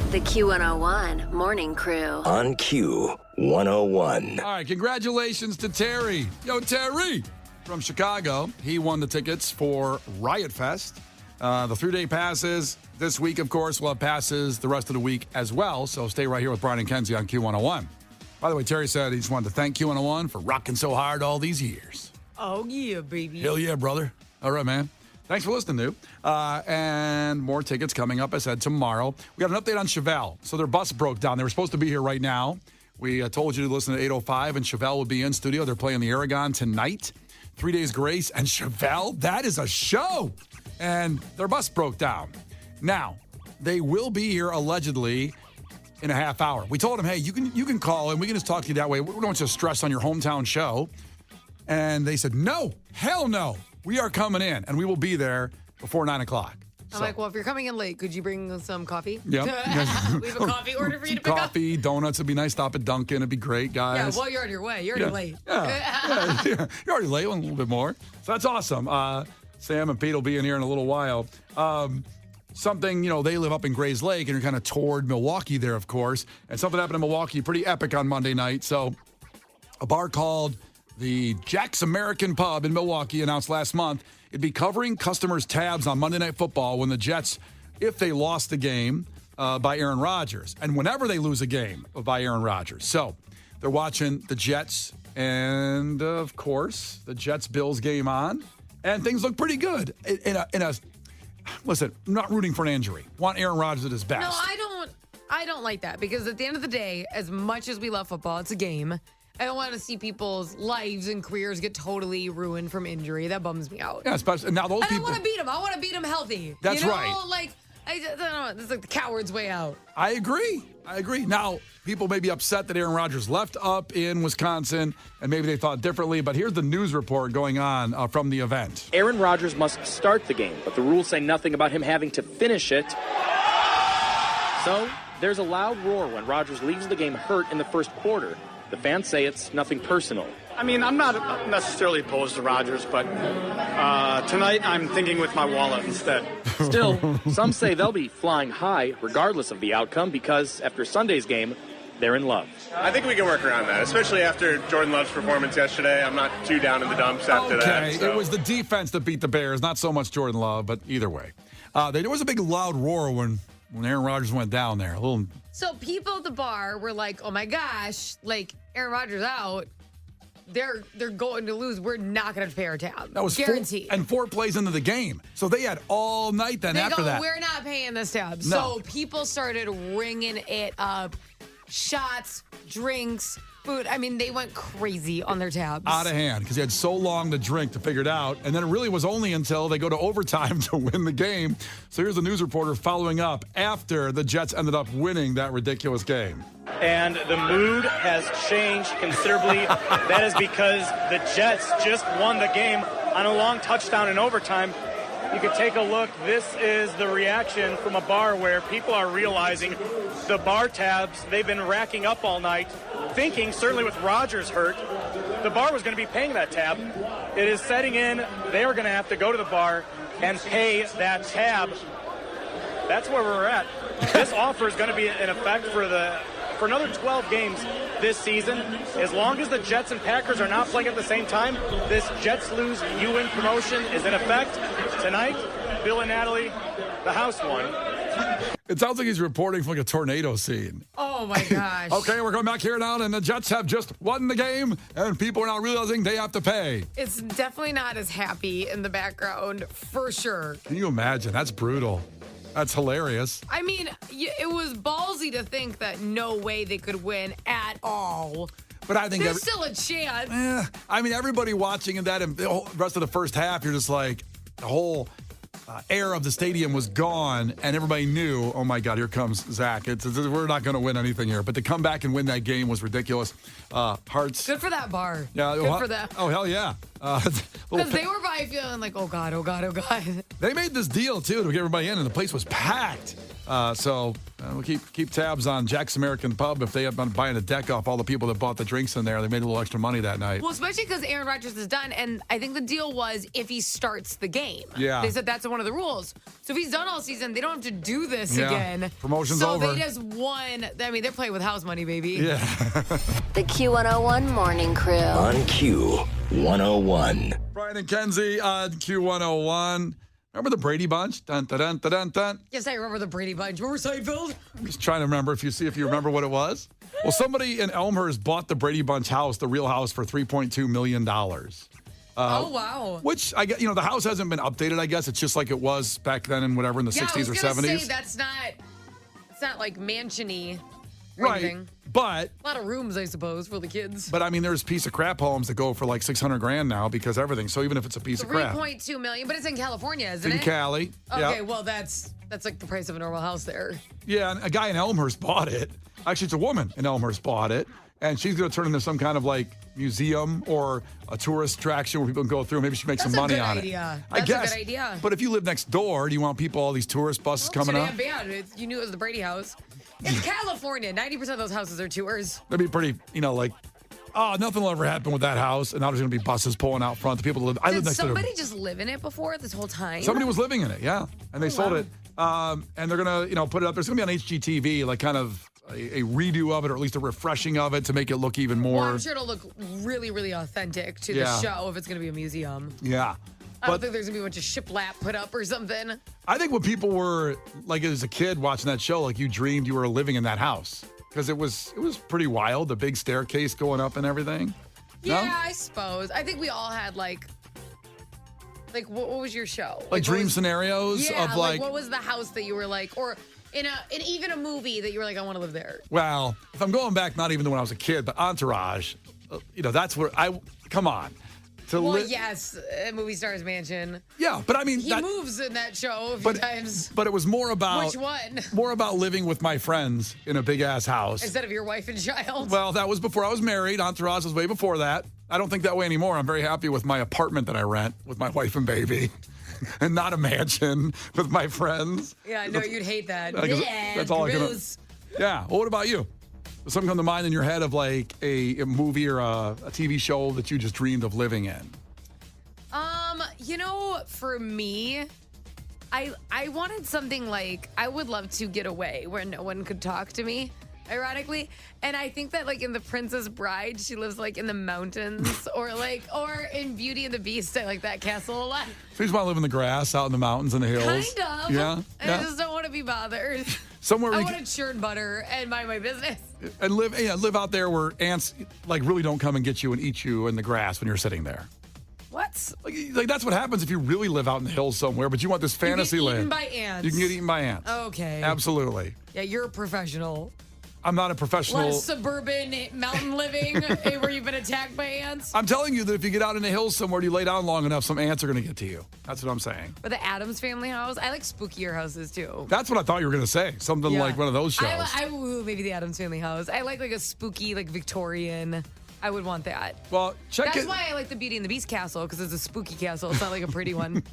The Q101 Morning Crew. On Q101. All right, congratulations to Terry. Yo, Terry from Chicago. He won the tickets for Riot Fest. The 3-day passes. This week, of course, we'll have passes the rest of the week as well. So stay right here with Brian and Kenzie on Q101. By the way, Terry said he just wanted to thank Q101 for rocking so hard all these years. Oh, yeah, baby. Hell yeah, brother. All right, man. Thanks for listening, dude. And more tickets coming up, I said, tomorrow. We got an update on Chevelle. So their bus broke down. They were supposed to be here right now. We told you to listen to 8:05, and Chevelle will be in studio. They're playing the Aragon tonight. 3 Days Grace. And Chevelle, that is a show. And their bus broke down. Now, they will be here allegedly in a half hour. We told them, hey, you can call and we can just talk to you that way. We don't want you to stress on your hometown show. And they said, no, hell no. We are coming in, and we will be there before 9 o'clock. I'm like, well, if you're coming in late, could you bring some coffee? Yep. We have a coffee order for you to pick up. Coffee, donuts would be nice. Stop at Dunkin'. It'd be great, guys. Yeah, well, you're on your way. You're already late. Yeah. You're already late, a little bit more. So that's awesome. Sam and Pete will be in here in a little while. Something, they live up in Grays Lake, and you're kind of toward Milwaukee there, of course. And something happened in Milwaukee, pretty epic on Monday night. So a bar called the Jack's American Pub in Milwaukee announced last month it'd be covering customers' tabs on Monday Night Football when the Jets, if they lost the game by Aaron Rodgers, and whenever they lose a game by Aaron Rodgers. So they're watching the Jets and, of course, the Jets-Bills game on, and things look pretty good. Listen, I'm not rooting for an injury. Want Aaron Rodgers at his best. No, I don't like that, because at the end of the day, as much as we love football, it's a game. I don't want to see people's lives and careers get totally ruined from injury. That bums me out. Yeah, especially now those people. I don't want to beat them. I want to beat them healthy. That's right. Like, I don't know. This is like the coward's way out. I agree. Now, people may be upset that Aaron Rodgers left up in Wisconsin, and maybe they thought differently, but here's the news report going on from the event. Aaron Rodgers must start the game, but the rules say nothing about him having to finish it. So there's a loud roar when Rodgers leaves the game hurt in the first quarter. The fans say it's nothing personal. I mean, I'm not necessarily opposed to Rodgers, but tonight I'm thinking with my wallet instead. Still, some say they'll be flying high regardless of the outcome because after Sunday's game, they're in love. I think we can work around that, especially after Jordan Love's performance yesterday. I'm not too down in the dumps after that. Okay, it was the defense that beat the Bears, not so much Jordan Love, but either way. There was a big loud roar when Aaron Rodgers went down there. So people at the bar were like, oh my gosh, like Aaron Rodgers out. They're going to lose. We're not going to pay our tab. That was guaranteed. Four plays into the game. So they had all night then after that. We're not paying this tab. No. So people started ringing it up. Shots, drinks, food. I mean, they went crazy on their tabs. Out of hand because they had so long to drink to figure it out. And then it really was only until they go to overtime to win the game. So here's a news reporter following up after the Jets ended up winning that ridiculous game. And the mood has changed considerably. That is because the Jets just won the game on a long touchdown in overtime. You can take a look. This is the reaction from a bar where people are realizing the bar tabs they've been racking up all night, thinking, certainly with Rodgers hurt, the bar was going to be paying that tab. It is setting in. They are going to have to go to the bar and pay that tab. That's where we're at. This offer is going to be in effect for another 12 games this season. As long as the Jets and Packers are not playing at the same time, this Jets lose, you win promotion is in effect. Tonight, Bill and Natalie, the house won. It sounds like he's reporting from like a tornado scene. Oh my gosh. Okay, we're going back here now, and the Jets have just won the game, and people are now realizing they have to pay. It's definitely not as happy in the background, for sure. Can you imagine? That's brutal. That's hilarious. I mean, it was ballsy to think that no way they could win at all. But I think there's still a chance. I mean, everybody watching that and the rest of the first half, you're just like, the whole air of the stadium was gone, and everybody knew, oh my God, here comes Zach. We're not going to win anything here. But to come back and win that game was ridiculous. Hearts. Good for that bar. Yeah, good for them. Oh, hell yeah. Because they were probably feeling like, oh God, oh God, oh God. They made this deal, too, to get everybody in, and the place was packed. So We'll keep tabs on Jack's American Pub if they have been buying a deck off all the people that bought the drinks in there. They made a little extra money that night. Well, especially because Aaron Rodgers is done, and I think the deal was if he starts the game. Yeah. They said that's one of the rules. So if he's done all season, they don't have to do this again. Promotion's so over. So they just won. I mean, they're playing with house money, baby. Yeah. The Q101 Morning Crew. On Q101. Brian and Kenzie on Q101. Remember the Brady Bunch? Dun, dun, dun, dun, dun, dun. Yes, I remember the Brady Bunch. Remember Seinfeld? I'm just trying to remember if you remember what it was. Well, somebody in Elmhurst bought the Brady Bunch house, the real house, for $3.2 million. Oh, wow. Which, I guess, the house hasn't been updated, I guess. It's just like it was back then in whatever, in the 60s or 70s. Say it's not like mansion-y or Right. anything. But A lot of rooms, I suppose, for the kids. I mean, there's piece of crap homes that go for like $600,000 now because everything. So even if it's a piece of crap. $3.2 million, but it's in California, isn't In it? Cali. Okay, Yeah. well, that's like the price of a normal house there. Yeah, and a guy in Elmhurst bought it. Actually, it's a woman in Elmhurst bought it. And she's going to turn into some kind of like museum or a tourist attraction where people can go through. Maybe she makes some money on it. That's I guess. a good idea. But if you live next door, do you want all these tourist buses coming Too up? damn bad. You knew it was the Brady house. It's California. 90% of those houses are tours. That'd be pretty, like, oh, nothing will ever happen with that house. And now there's going to be buses pulling out front. The people that live. I live Did next to somebody just live in it before this whole time? Somebody was living in it, yeah. And they sold it. And they're going to, put it up. There's going to be on HGTV, like kind of a redo of it, or at least a refreshing of it to make it look even more. Well, I'm sure it'll look really, really authentic to the show if it's going to be a museum. Yeah. I don't think there's going to be a bunch of shiplap put up or something. I think when people were, like, as a kid watching that show, like, you dreamed you were living in that house. Because it was pretty wild, the big staircase going up and everything. Yeah, No? I suppose. I think we all had, like what was your show? Like dream scenarios yeah, of, like, what was the house that you were like, or in even a movie that you were like, I want to live there. well, if I'm going back, not even to when I was a kid, but Entourage, that's where come on. Well, yes, movie star's mansion. Yeah, but I mean, He moves in that show a few times. But it was more about Which one? More about living with my friends in a big ass house Instead of your wife and child. Well, that was before I was married. Entourage was way before that. I don't think that way anymore. I'm very happy with my apartment that I rent with my wife and baby, and not a mansion with my friends. Yeah, I know you'd hate that. That's all I can. Yeah. Well, what about you? Does something come to mind in your head of like a movie or a TV show that you just dreamed of living in? For me, I wanted something like, I would love to get away where no one could talk to me, ironically. And I think that like in The Princess Bride, she lives like in the mountains or in Beauty and the Beast, I like that castle a lot. So you just want to live in the grass, out in the mountains and the hills? Kind of. Yeah. I just don't want to be bothered. Somewhere I you want to churn butter and mind my business. and live out there where ants like really don't come and get you and eat you in the grass when you're sitting there. What? Like that's what happens if you really live out in the hills somewhere, but you want this fantasy you get land. eaten by ants. You can get eaten by ants. Okay. Absolutely. Yeah, you're a professional. I'm not a professional. Less suburban mountain living where you've been attacked by ants. I'm telling you that if you get out in the hills somewhere, you lay down long enough, some ants are going to get to you. That's what I'm saying. Or the Addams Family house. I like spookier houses too. That's what I thought you were going to say. Something like one of those shows. Maybe the Addams Family house. I like a spooky, like Victorian. I would want that. Well, That's why I like the Beauty and the Beast castle, because it's a spooky castle. It's not like a pretty one.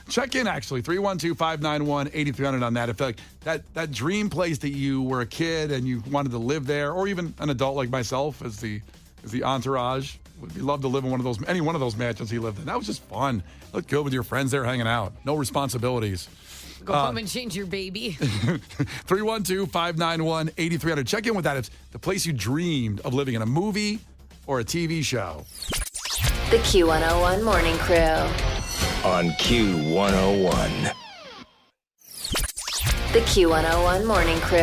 Check in, actually, 312-591-8300 on that. If like that dream place that you were a kid and you wanted to live there, or even an adult like myself as the entourage, would be love to live in any one of those mansions he lived in. That was just fun. Looked good with your friends there hanging out. No responsibilities. Go home and change your baby. 312-591-8300. Check in with that. It's the place you dreamed of living in, a movie or a TV show. The Q101 Morning Crew. On Q101. The Q101 Morning Crew.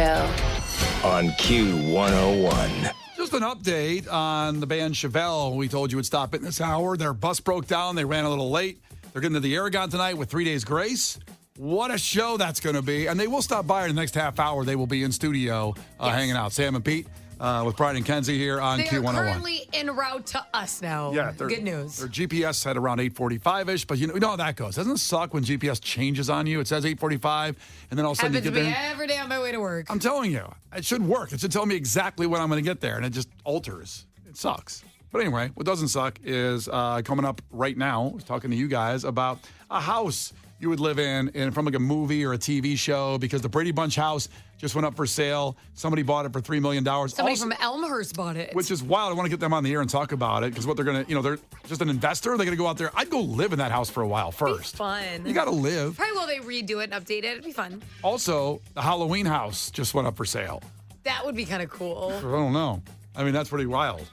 On Q101. Just an update on the band Chevelle. We told you would stop at this hour. Their bus broke down. They ran a little late. They're getting to the Aragon tonight with 3 days grace. What a show that's going to be. And they will stop by in the next half hour. They will be in studio hanging out. Sam and Pete with Brian and Kenzie here on They Q101. are currently en route to us now. Yeah, good news. Their GPS said around 8:45-ish, but you know how that goes. Doesn't it suck when GPS changes on you? It says 8:45, and then all of a sudden Happens you to get me there. every day on my way to work. I'm telling you, it should work. It should tell me exactly when I'm going to get there, and it just alters. It sucks. But anyway, what doesn't suck is coming up right now. I was talking to you guys about a house you would live in from like a movie or a TV show, because the Brady Bunch house just went up for sale. Somebody bought it for $3 million. Somebody from Elmhurst bought it. Which is wild. I want to get them on the air and talk about it, because what they're going to, they're just an investor. They're going to go out there. I'd go live in that house for a while first. Fun. You got to live. Probably will they redo it and update it. It'd be fun. Also, the Halloween house just went up for sale. That would be kind of cool. I don't know. I mean, that's pretty wild.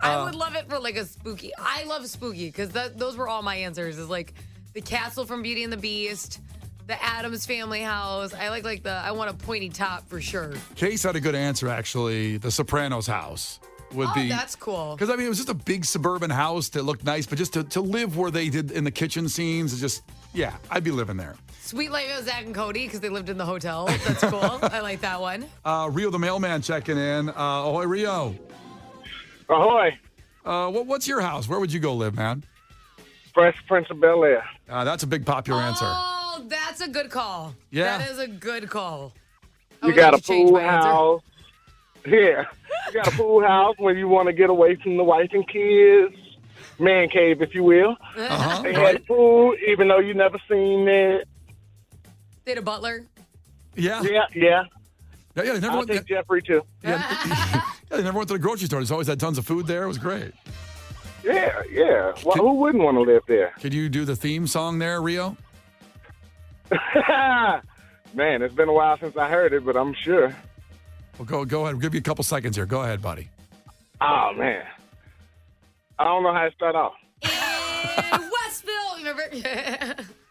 I would love it for like a spooky. I love spooky because those were all my answers. Is like the castle from Beauty and the Beast, the Addams Family house. I I want a pointy top for sure. Case had a good answer, actually. The Sopranos house would be. That's cool. Because, I mean, it was just a big suburban house that looked nice, but just to live where they did in the kitchen scenes is just, yeah, I'd be living there. Sweet Life of Zach and Cody because they lived in the hotel. That's cool. I like that one. Rio the mailman checking in. Ahoy, Rio. Ahoy. What's your house? Where would you go live, man? Fresh Prince of Bel-Air. That's a big popular answer. Oh, that's a good call. Yeah. That is a good call. You got a pool house. Yeah. You got a pool house where you want to get away from the wife and kids. Man cave, if you will. Uh-huh. They had food, even though you never seen it. They had a butler. Yeah. Yeah. Yeah, they never I'll take Jeffrey, too. Yeah, they never went to the grocery store. They always had tons of food there. It was great. Yeah. Well, who wouldn't want to live there? Could you do the theme song there, Rio? Man, it's been a while since I heard it, but I'm sure. Well, go ahead. We'll give you a couple seconds here. Go ahead, buddy. Oh, man. I don't know how to start off. In Westville, remember?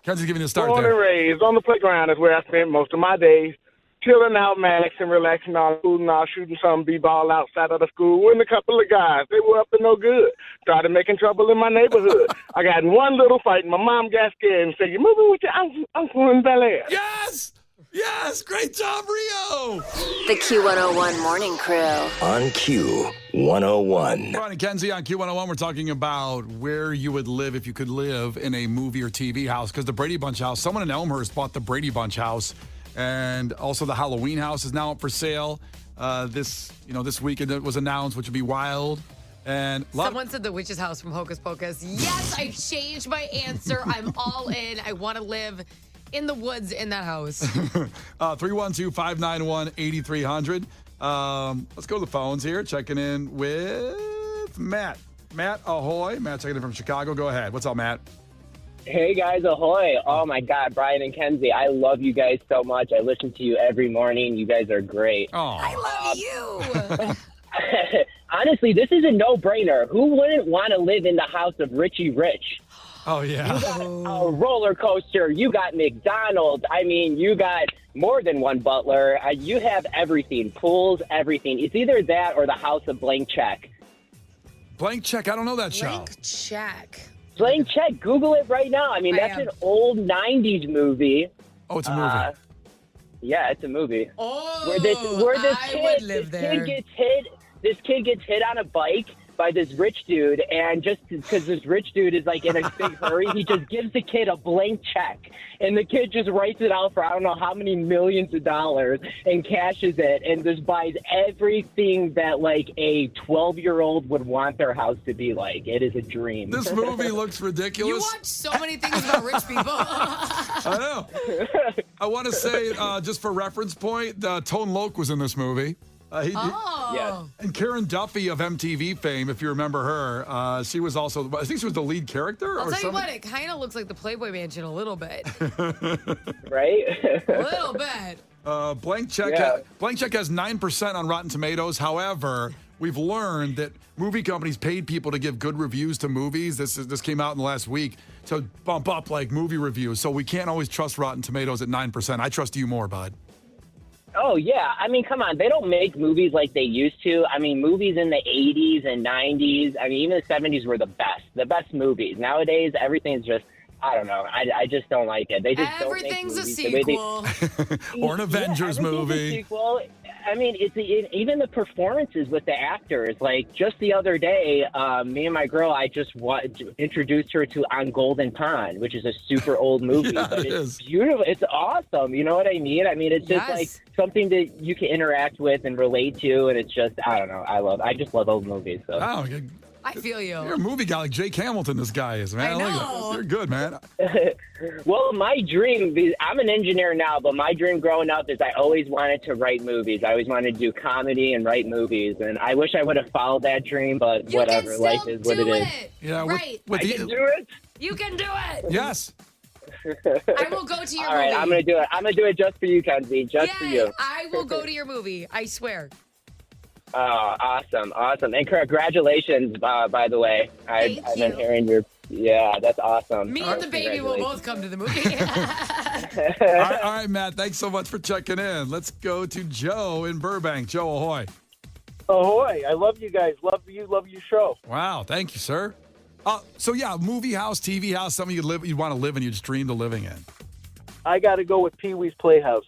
Kenzie's giving you a start Born there. and raised on the playground is where I spent most of my days. Chilling out, maxing, relaxing on food and all, shooting some b-ball outside of the school with a couple of guys. They were up to no good. Started making trouble in my neighborhood. I got in one little fight, and my mom got scared and said, "You're moving with your uncle in Bel-Air." Yes! Yes! Great job, Rio! The Q101 Morning Crew. On Q101. Ron and Kenzie on Q101. We're talking about where you would live if you could live in a movie or TV house. Because the Brady Bunch house, someone in Elmhurst bought the Brady Bunch house. And also the Halloween house is now up for sale. This weekend it was announced, which would be wild. And Someone said the witch's house from Hocus Pocus. Yes, I changed my answer. I'm all in. I want to live in the woods in that house. 312-591-8300. Let's go to the phones here. Checking in with Matt. Matt, ahoy. Matt checking in from Chicago. Go ahead. What's up, Matt? Hey, guys, ahoy. Oh, my God, Brian and Kenzie, I love you guys so much. I listen to you every morning. You guys are great. Oh, I love you. Honestly, this is a no-brainer. Who wouldn't want to live in the house of Richie Rich? Oh, yeah. You got a roller coaster. You got McDonald's. I mean, you got more than one butler. You have everything, pools, everything. It's either that or the house of Blank Check. Blank Check. I don't know that show. Blank check. Blank Check. Google it right now. I mean, that's an old 90s movie. Oh, it's a movie. Yeah, it's a movie. Oh, Where this would live there. This kid gets hit on a bike by this rich dude, and just because this rich dude is like in a big hurry, he just gives the kid a blank check, and the kid just writes it out for I don't know how many millions of dollars and cashes it and just buys everything that like a 12-year-old would want their house to be like. It is a dream. This movie looks ridiculous. You watch so many things about rich people. I know. I want to say, just for reference point, Tone Loc was in this movie. Yes. And Karen Duffy of MTV fame, if you remember her, she was also, I think she was the lead character. I'll tell you what, it kind of looks like the Playboy Mansion a little bit. Right? A little bit. Blank Check has 9% on Rotten Tomatoes. However, we've learned that movie companies paid people to give good reviews to movies. This came out in the last week to bump up like movie reviews. So we can't always trust Rotten Tomatoes at 9%. I trust you more, bud. Oh, yeah. I mean, come on. They don't make movies like they used to. I mean, movies in the 80s and 90s, I mean, even the 70s were the best movies. Nowadays, everything's just, I don't know. I just don't like it. They just Everything's don't make a movies sequel. Or an Avengers movie. A sequel. I mean, even the performances with the actors. Like, just the other day, me and my girl, I just introduced her to On Golden Pond, which is a super old movie. Yeah, but it it's is. beautiful. It's awesome. You know what I mean? I mean, it's just like something that you can interact with and relate to. And it's just, I don't know. I just love old movies. So. Oh, I feel you. You're a movie guy like Jake Hamilton, this guy is, man. I Look at know. that. You're good, man. Well, my dream, I'm an engineer now, but my dream growing up is I always wanted to write movies. I always wanted to do comedy and write movies. And I wish I would have followed that dream, but You whatever. can still Life is what it do is. Yeah, Right. with I the, can do it. You can do it. yes. I will go to your All movie. right, I'm going to do it. I'm going to do it just for you, Kenzie. Just for Yay, you. I will go to your movie. I swear. Oh, awesome. And congratulations, by the way. Thank I've been you. hearing your... Yeah, that's awesome. Me and the baby will both come to the movie. All right, Matt. Thanks so much for checking in. Let's go to Joe in Burbank. Joe, ahoy. Ahoy. I love you guys. Love your show. Wow. Thank you, sir. So, yeah, movie house, TV house, something you'd want to live in, you just dreamed of living in. I got to go with Pee-wee's Playhouse.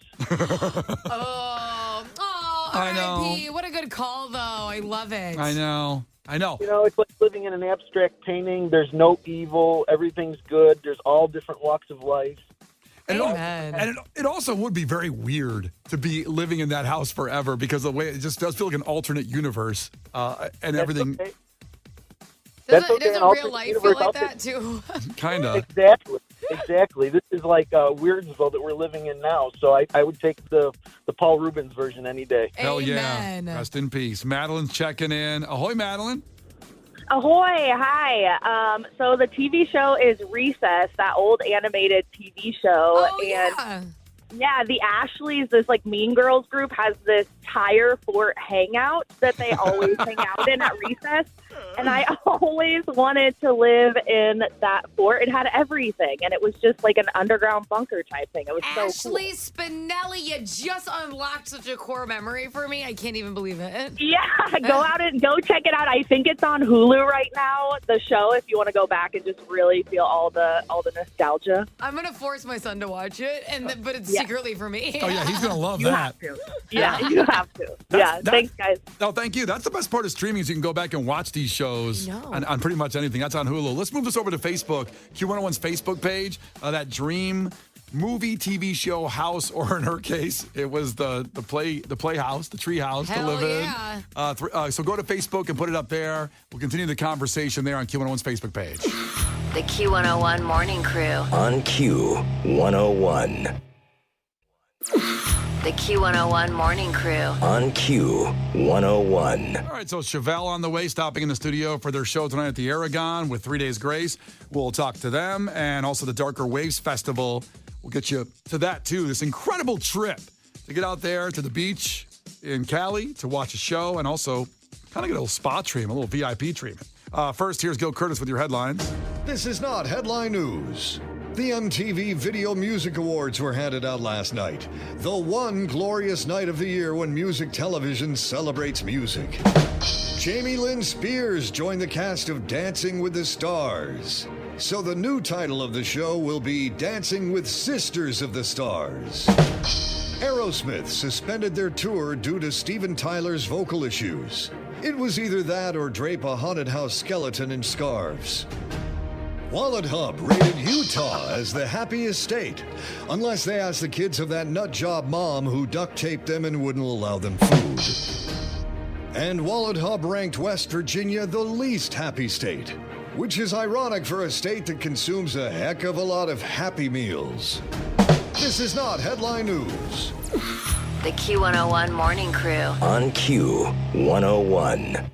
I know. R.I.P. What a good call, though. I love it. I know. You know, it's like living in an abstract painting. There's no evil. Everything's good. There's all different walks of life. Amen. It also would be very weird to be living in that house forever because the way it just does feel like an alternate universe and everything. Okay. Doesn't okay, an real alternate life feel universe like out there. that, too? Kind of. Exactly. This is like Weirdsville that we're living in now. So I would take the Paul Rubens version any day. Hell Amen. yeah. Rest in peace. Madeline's checking in. Ahoy, Madeline. Ahoy, hi. So the TV show is Recess, that old animated TV show. Oh, yeah. Yeah, the Ashleys, this like Mean Girls group, has this tire fort hangout that they always hang out in at recess. And I always wanted to live in that fort. It had everything, and it was just like an underground bunker type thing. It was so cool. Ashley Spinelli, you just unlocked such a core memory for me. I can't even believe it. Yeah, go out and go check it out. I think it's on Hulu right now, the show, if you want to go back and just really feel all the nostalgia. I'm going to force my son to watch it, but it's secretly for me. Oh, yeah, he's going to love You that. have to. Yeah, you have to. Thanks, guys. No, thank you. That's the best part of streaming is you can go back and watch these shows on pretty much anything. That's on Hulu. Let's move this over to Facebook. Q101's Facebook page. That dream movie, TV show, house, or in her case, it was the playhouse, the tree house to live in. So go to Facebook and put it up there. We'll continue the conversation there on Q101's Facebook page. The Q101 Morning Crew. On Q101. The Q101 Morning Crew. On Q101. All right, so Chevelle on the way, stopping in the studio for their show tonight at the Aragon with 3 Days Grace. We'll talk to them, and also the Darker Waves Festival. We'll get you to that, too. This incredible trip to get out there to the beach in Cali to watch a show and also kind of get a little spa treatment, a little VIP treatment. First, here's Gil Curtis with your headlines. This is not headline news. The MTV Video Music Awards were handed out last night. The one glorious night of the year when music television celebrates music. Jamie Lynn Spears joined the cast of Dancing with the Stars. So the new title of the show will be Dancing with Sisters of the Stars. Aerosmith suspended their tour due to Steven Tyler's vocal issues. It was either that or drape a haunted house skeleton in scarves. Wallet Hub rated Utah as the happiest state, unless they ask the kids of that nut job mom who duct taped them and wouldn't allow them food. And Wallet Hub ranked West Virginia the least happy state, which is ironic for a state that consumes a heck of a lot of Happy Meals. This is not headline news. The Q101 Morning Crew. On Q101.